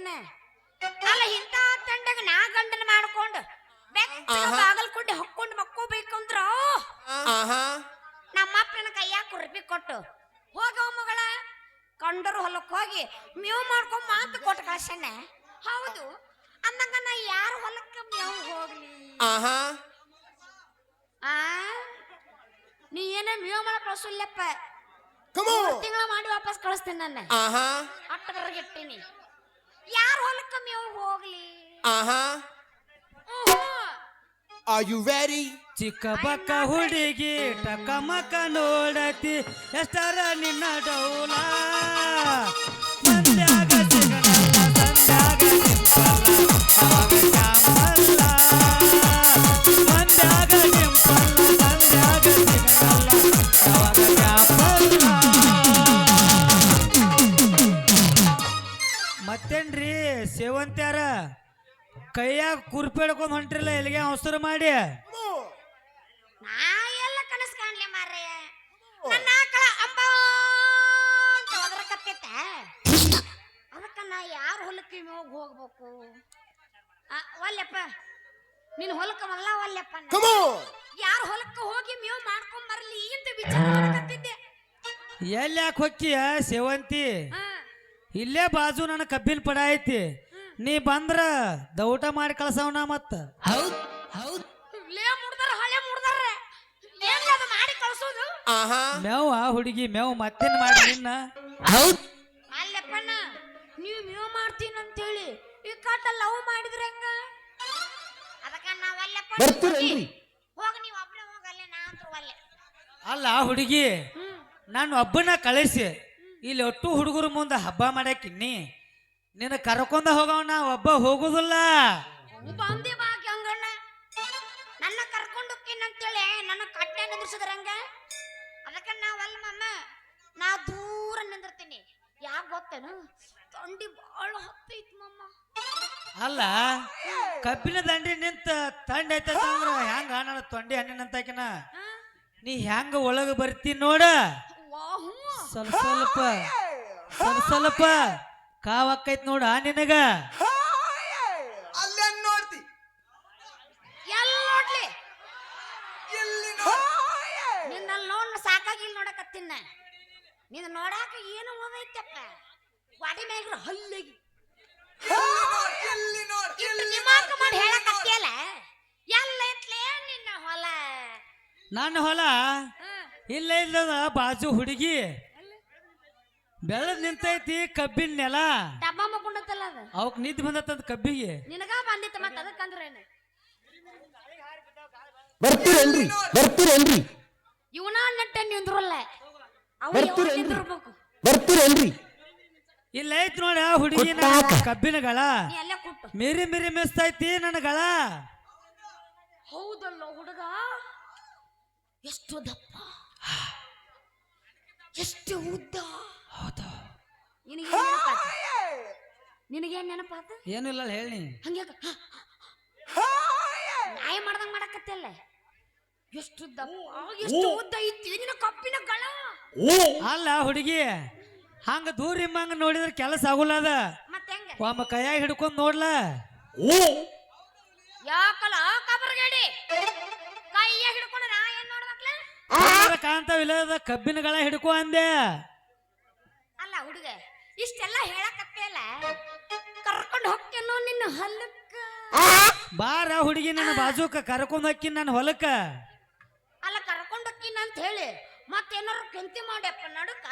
ನಿನ್ನ ಅಲ್ಲ ಇಂತ ತಂಡಗ ನಾ ಗಂಡನ ಮಾಡ್ಕೊಂಡು ಬಾಗಲ್ಕೊಂಡೆ ಹೊಕ್ಕೊಂಡು ಮಕ್ಕೋಬೇಕಂದ್ರ ನಮ್ಮಪ್ಪ ನನ್ನ ಕೈಯಾಗ ಕುರ್ಪಿ ಕೊಟ್ಟು ಹೋಗವ ಮಗಳ ಕಂಡರು ಹೊಲಕ್ಕೆ ಹೋಗಿ ಮೇವು ಮಾಡ್ಕೊಂಡ್ ಮಾತು ಕೊಟ್ಟು ಕಳ್ಸಣ್ಣ. ಹೌದು ಅಂದಂಗ ನಾ ಯಾರ ಹೊಲಕ್ಕ ಮೇವು ಹೋಗ್ಲಿ? ನೀ ಏನ ಮೇವು ಮಾಡಕ್ ಕಳ್ಸಲ್ಲಪ್ಪ, ತಿಂಗಳ ಮಾಡಿ ವಾಪಸ್ ಕಳಿಸ್ತೇನೆ ನನ್ನ ಅಟ್ಟದ್ರಾಗಿಟ್ಟಿನಿ. ಯಾರ ಹೊಲಕ್ಕ ಮೇವು ಹೋಗ್ಲಿ? Are you ready? ಚಿಕ್ಕ ಬಕ್ಕ ಹುಡುಗಿ ಟಕಮಕ ನೋಡತಿ ಎಷ್ಟರ ನಿನ್ನ ಡೌಲ ಮಂದ್ಯಾಗ ಸಿಗನಲ್ಲ ಸಂದ್ಯಾಗ ಡಿಂಪಲ್ಲ ಅವಾಗ ಚಾಂಪಲ್ಲ ಮಂದ್ಯಾಗ ಡಿಂಪಲ್ಲ ಸಂದ್ಯಾಗ ಸಿಗನಲ್ಲ ಅವಾಗ ಚಾಂಪಲ್ಲ. ಮತ್ತೇನ್ರಿ ಸೇವಂತ್ಯಾರ ಕೈಯಾಗ ಕುರ್ಪಿ ಹಿಡ್ಕೊಂಡ್ ಹೊಂಟ್ರಿಲ್ಲ ಎಲ್ಲಿಗೆ ಅವಸರ ಮಾಡಿ? ನಾ ಎಲ್ಲ ಕನಸು ಕಾಣ್ಲಿ ಮಾರ್ರೆ, ನನ್ನ ಆಕಳ ಅಪ್ಪ ಅಂತ ಒದರಕತ್ತೈತೆ. ಅದಕ್ಕ ನಾ ಯಾರ ಹೊಲಕ್ಕೆ ಹೋಗಿ ಹೋಗ್ಬೇಕು? ಒಲ್ಲೆಪ್ಪ ನಿನ್ ಹೊಲಕ್ಕ ಮಲ್ಲ ಒಲ್ಲೆಪ್ಪ, ಯಾರ ಹೊಲಕ್ಕ ಹೋಗಿ ಮೇವು ಮಾಡ್ಕೊಂಡ್ ಬರ್ಲಿ ಅಂತ ವಿಚಾರ ಮಾಡಕತ್ತಿದ್ದೆ. ಎಲ್ಲಿ ಯಾಕೆ ಹೊಕ್ಕಿಯ ಸೇವಂತಿ? ಇಲ್ಲೇ ಬಾಜು ನನ್ನ ಕಬ್ಬಿನ ಪಡ ಐತಿ, ನೀ ಬಂದ್ರ ದೌಟ ಮಾಡಿ ಕಳ್ಸವನ ಮತ್ತ. ಮೇವ ಹುಡುಗಿ ಮೇವ್ ಮತ್ತೇನ್ ಮಾಡಿ ನಿನ್ನ? ಅಲ್ಲಪ್ಪಣ್ಣ ನೀವು ಮೇವ್ ಮಾಡ್ತೀನಿ ಅಂತೇಳಿ ಈ ಕಾಟ ಲವ್ ಮಾಡಿದ್ರೆ ಹೆಂಗ? ಅದಕ್ಕ ನಾವಲ್ಲಪ್ಪ ಹೋಗಿ ನೀವು ಒಬ್ಬರೇ ಹೋಗಲ್ಲ, ನಾ ಅಂತೂ ಅಲ್ಲೇ. ಅಲ್ಲ ಹುಡುಗಿ, ನಾನು ಒಬ್ಬನ ಕಳಿಸಿ ಇಲ್ಲಿ ಒಟ್ಟು ಹುಡುಗರು ಮುಂದೆ ಹಬ್ಬ ಮಾಡಾಕಿನ್ನಿ, ನಿನ್ನ ಕರ್ಕೊಂಡ ಹೋಗವನ ಒಬ್ಬ ಹೋಗುದಿಲ್ಲ. ಬಂದಿ ಬಾಕಿ ಹಂಗಣ್ಣ ನನ್ನ ಕರ್ಕೊಂಡು ಹೋಗ್ತೀನಂತೇಳಿ ನನ್ನ ಕಟ್ಟೆ ನಿಂದ್ರಿಸಿದ್ರಂಗ. ಅದಕ್ಕೆ ನಾವಲ್ಲ ಮಮ್ಮ, ನಾ ದೂರ ನಿಂದಿರ್ತೀನಿ. ಯಾಕೆ ಗೊತ್ತೇನು? ತೊಂಡಿ ಬಾಳ ಹೊತ್ತೈತಿ ಮಮ್ಮ. ಅಲ್ಲ ಕಬ್ಬಿನ ದಂಡಿ ನಿಂತ ತಂಡ ಐತಂದ್ರ ಹೆಂಗ ನನ್ನ ತೊಂಡಿ ಹಣ್ಣಿನಂತಾಕಿನ ನೀ ಹೆಂಗ ಒಳಗ ಬರ್ತಿ ನೋಡ. ಸ್ವಲ್ಪ ಸ್ವಲ್ಪ ಸ್ವಲ್ಪ ಸ್ವಲ್ಪ ಕಾವಕ್ಕೈತ್ ನೋಡ ನಿನಗ. ಅಲ್ಲೇನ್ ನೋಡ್ತಿ? ಎಲ್ಲಿ ನೋಡ್ಲಿ? ನಿನ್ನ ನೋಡ್ ಸಾಕಾಗಿ ಇಲ್ಲಿ ನೋಡಕತ್ತಿನ. ನಿನ್ನ ನೋಡಾಕ ಏನು ಓದೈತಪ್ಪ? ವಾಡಿ ಮ್ಯಾಗ್ರ ಹಲ್ಲಿಗೆ ದಿಮಾಕ ಮಾಡಿ ಹೇಳಕತ್ತಿಯಲ್ಲ, ಎಲ್ಲ ಐತ್ಲೇ ನಿನ್ನ ಹೊಲ? ನನ್ನ ಹೊಲ ಇಲ್ಲ ಇಲ್ಲದ ಬಾಜು ಹುಡುಗಿ ಬೆಳದ್ ನಿಂತೈತಿ ಕಬ್ಬಿನ ನೆಲ. ಡಬ್ಬ ಮಕ್ಕೊಂಡತ್ತಲ್ಲ ಅದು, ಅವಕ್ ನಿದ್ದೆ ಬಂದತ್ತದ ಕಬ್ಬಿಗೆ. ನಿನಗ ಬಂದಿತ್ತು ಮತ್ತ ಅದಕ್ಕಂದ್ರೇನು? ಬರ್ತೀರೇನ್ರಿ? ಇವನ ನೆಟ್ಟೆ ನಿಂದ್ರಲ್ಲ, ಅವ್ರು ನಿಂದಿರ್ಬೇಕು. ಬರ್ತೀರೇನ್ರಿ? ಇಲ್ಲ ಐತ್ ನೋಡ ಹುಡುಗಿ ಕಬ್ಬಿನ ಗಳ ನೀ ಅಲ್ಲೇ ಕೊಟ್ಟು. ಮಿರಿ ಮಿರಿ ಮಿಸ್ತೈತಿ ನನ್ನ ಗಳ. ಹೌದಲ್ಲ ಹುಡುಗ, ಎಷ್ಟು ದಪ್ಪ, ಎಷ್ಟು ಉದ್ದ. ಹೌದು. ನಿನಗೇನ್ ನೆನಪಾತ? ಏನು ಇಲ್ಲ ಹೇಳಿ. ಹಂಗ ನಾಯಿ ಮಾಡ್ದಂಗ ಮಾಡಕತ್ತಲ್ಲ. ಎಷ್ಟು ದಪ್ಪ, ಎಷ್ಟು ಉದ್ದ ಐತಿ ನಿನ್ನ ಕಬ್ಬಿನ ಗಳ. ಅಲ್ಲ ಹುಡುಗಿ, ಹಂಗ ದೂರ ಇಮ್ಮಂಗ ನೋಡಿದ್ರೆ ಕೆಲಸ ಆಗುಲ್ಲ ಅದ. ಮತ್ತೆ ಹೆಂಗ ಒಮ್ಮ ಕೈಯಾಗ ಹಿಡ್ಕೊಂಡ್ ನೋಡ್ಲ. ಯಾಕಲ್ಲ ಕಬರ್ಗೇಡಿ ಕೈಯ ಹಿಡ್ಕೊಂಡು ನಾ ಏನ್ ನೋಡ್ಬೇಕಲ್ಲ? ಕಾಂತಾವಿಲ್ಲದ ಕಬ್ಬಿನ ಗಳ ಹಿಡ್ಕೊ ಅಂದೆ. ಅಲ್ಲ ಹುಡುಗ, ಇಷ್ಟೆಲ್ಲ ಹೇಳಕತ್ತಲ್ಲ, ಕರ್ಕೊಂಡು ಹೋಗ್ತೇನೋ ನಿನ್ನ ಹೊಲಕ್ಕ. ಬಾರ ಹುಡುಗಿ ನನ್ನ ಬಾಜುಕ ಕರ್ಕೊಂಡ್ ಹೋಕ್ಕಿ ನನ್ನ ಹೊಲಕ್ಕ. ಅಲ್ಲ ಕರ್ಕೊಂಡು ಹೋಗ್ತೀನಿ ಅಂತ ಹೇಳಿ ಮತ್ತೇನಾರು ಕೆಂತಿ ಮಾಡ್ಯಪ್ಪ ನಡುಕ?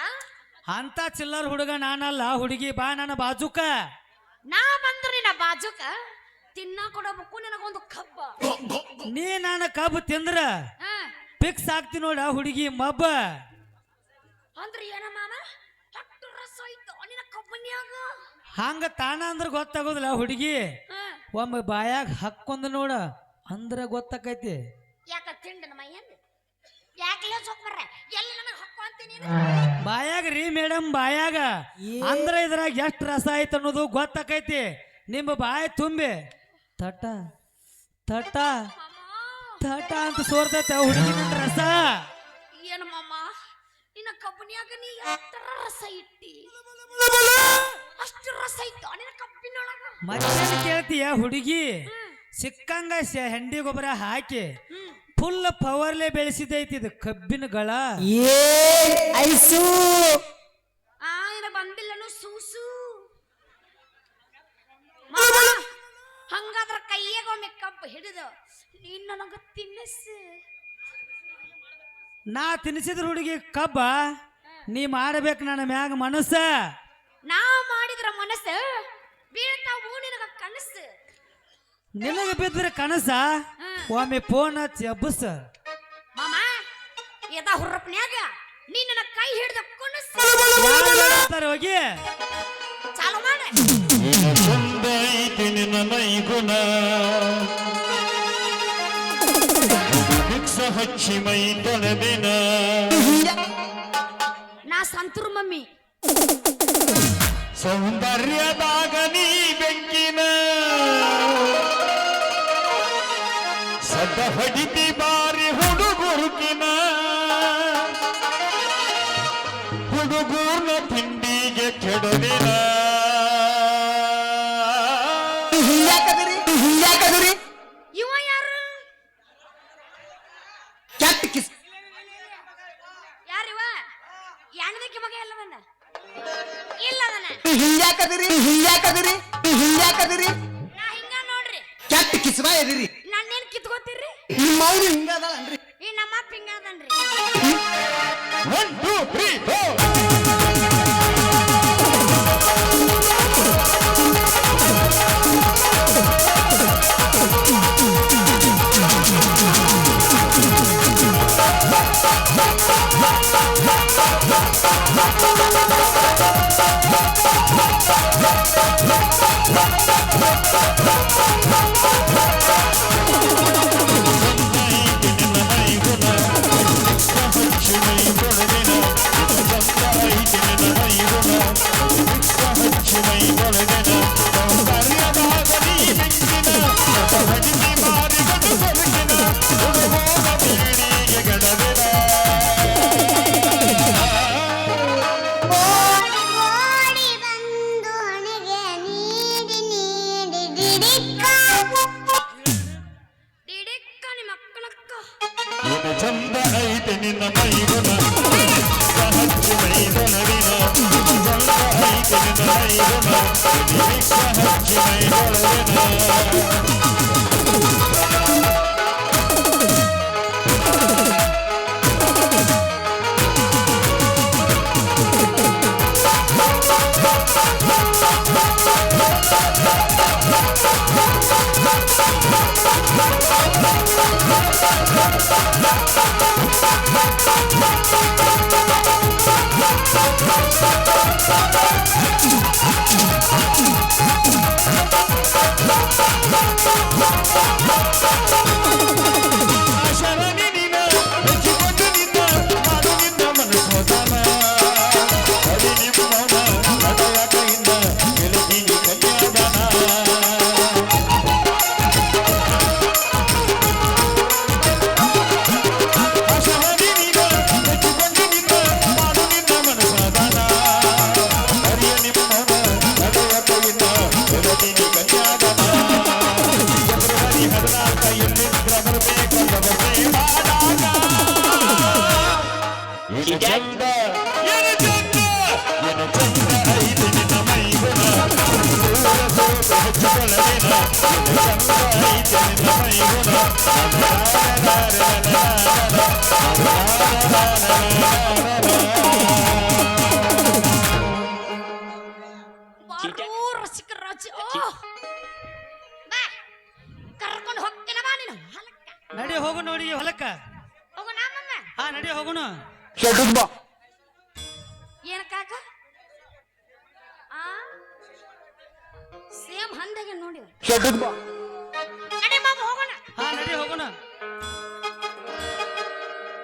ಅಂತ ಚಿಲ್ಲರ್ ಹುಡುಗ ನಾನಲ್ಲ ಹುಡುಗಿ, ಬಾ ನನ್ನ ಬಾಜುಕ. ನಾ ಬಂದ್ರಿ ನಾ ಬಾಜುಕ ತಿನ್ನ ಕೊಡಬೇಕು ನಿನಗೊಂದು ಕಬ್ಬ. ನೀ ನನ್ನ ಕಬ್ಬು ತಿಂದ್ರ ಫಿಕ್ಸ್ ಆಗ್ತಿ ನೋಡ ಹುಡುಗಿ ಮಬ್ಬ. ಅಂದ್ರೆ ಏನ ಮಾಮ ಹಟ್ಟು ರಸ ಐತು ನಿನ್ನ ಕಬ್ಬನ್ಯಾಗ? ಹಂಗ ತಾನ ಅಂದ್ರ ಗೊತ್ತಾಗೋದಿಲ್ಲ ಹುಡುಗಿ, ಒಮ್ಮೆ ಬಾಯಾಗ ಹಾಕೊಂಡ್ ನೋಡ ಅಂದ್ರ ಗೊತ್ತಾಕೈತಿ. ಯಾಕ ತಿಂಡ ಮೈಯಂದ ಯಾಕಲೇ ಸೊಕ್ಕರ ಎಲ್ಲಿ ನನಗೆ ಹಕ್ಕು ಅಂತೀನಿ? ಬಾಯಾಗ ರೀ ಮೇಡಮ್, ಬಾಯಾಗ ಅಂದ್ರ ಇದ್ರಾಗ ಎಷ್ಟ್ ರಸ ಐತೆ ಅನ್ನೋದು ಗೊತ್ತಾಕೈತಿ. ನಿಮ್ಮ ಬಾಯಿ ತುಂಬಿ ತಟ ತಟ ತಟ ಅಂತ ಸೋರ್ತೈತೆ ಹುಡುಗಿನ ರಸ. ಏನು ಮಾಮ ನಿನ್ನ ಕಬ್ಬನ್ಯಾಗ ನೀ ಎಷ್ಟರ ರಸ ಇಟ್ಟಿ ಅಷ್ಟು ರಸ ಇತ್ತು ನಿನ್ನ ಕಬ್ಬಿನೊಳಗ. ಮತ್ತೆ ಕೇಳ್ತೀಯ ಹುಡುಗಿ ಸಿಕ್ಕಂಗ ಹೆಂಡಿ ಗೊಬ್ಬರ ಹಾಕಿ ಫುಲ್ ಪವರ್ಲೆ ಬೆಳೆಸಿದೈತಿ ಇದು ಕಬ್ಬಿನಗಳ. ಐಸು ಇದ ಬಂದಿಲ್ಲನು ಸೂಸು. ಹಂಗಾದ್ರ ಕೈಯಾಗ ಒಮ್ಮೆ ಕಬ್ಬು ಹಿಡಿದು ನೀನ್ ನನಗ ತಿನ್ನಿಸು. ನಾ ತಿನ್ಸಿದ್ರ ಹುಡುಗಿ ಕಬ್ಬ ನೀ ಮಾಡಬೇಕು ನನ್ನ ಮ್ಯಾಗ ಮನಸ್ಸ. ನಾ ಮಾಡಿದ್ರ ಮನಸ್ಸು ಬೀಳ್ತಾವು ನಿನಗ ಕನಸು. ನಿನಗೆ ಬಿದ್ದರೆ ಕನಸ ಒಮ್ಮೆ ಫೋನ್ ಹಚ್ಚಿ ಹಬ್ಬಸ. ಮಾಮ ಎದ ಹುರ್ರಪ್ಪನ್ಯಾಗ ನೀ ನನ್ನ ಕೈ ಹಿಡಿದ ಕುಣಸು. ಹೋಗಿ ಚಾಲು ಮಾಡೆ. ಹಚ್ಚಿ ಮೈ ತೊಳೆದಿನ ನಾ ಸಂತೂರ್ ಮಮ್ಮಿ ಸೌಂದರ್ಯದಾಗ ನೀ ಬೆಂಕಿನ ಸದ ಹೊಡಿತಿ ಬಾರಿ ಹುಡುಗುರುಕಿನ ಹುಡುಗೂರ್ನ ತಿಂಡಿಗೆ ಕೆಡವಿನ ಇವ ಯಾರು ಯಾರಿವ ಯಾಣದಕ್ಕೆ ಮಗ ಎಲ್ಲವನ್ನ ಇಲ್ಲದನ ನಾ ಹಿಂಗ ನೋಡ್ರಿ ಕೆಟ್ಟ ಕಿಸ್ಬಾ ಎದಿರಿ ನನ್ನೇನ್ ಕಿತ್ಕೋತೀರಿ ನಿಮ್ಮ ಅವ್ರು ಹಿಂಗದಲ್ರಿ. ಈ ನಮ್ಮ ಅಪ್ಪ ಹಿಂಗದನ್ರಿ. 1 2 3 4 ಡಿಡಿಕ್ಕ ನಿಮ್ಮ ಅಕ್ಕನಕ್ಕ ಚಂದ ಐತೆ ನಿನ್ನ ಮೈಗುಣ ಹಚ್ಚಿ ಮೈ ತೊಳೆದಿನ ಚಂದ ಐತೆ ನಿನ್ನ ಮೈಗುಣ ಹಚ್ಚಿ ಮೈ ತೊಳೆದಿನ ರಸಿಕ ರಾಜ ಬಾ ಕರ್ಕೊಂಡು ಹೋಗ್ತೇನೆ ಬಾ ನೀನು ಹೊಲಕ್ಕ. ನಡಿ ಹೋಗು ನೋಡಿ ಹೊಲಕ್ಕ. ಹೋಗು ನಮ್ಮಮ್ಮ ಹಾ ನಡಿ ಹೋಗುಣ. ಏನ ಕಾಕ ಸೇಮ್ ಹಂದಾಗೆ ನೋಡಿ ನಡಿ ಮಾಮ ಹೋಗೋಣ. ಹಾ ನಡಿ ಹೋಗುಣ.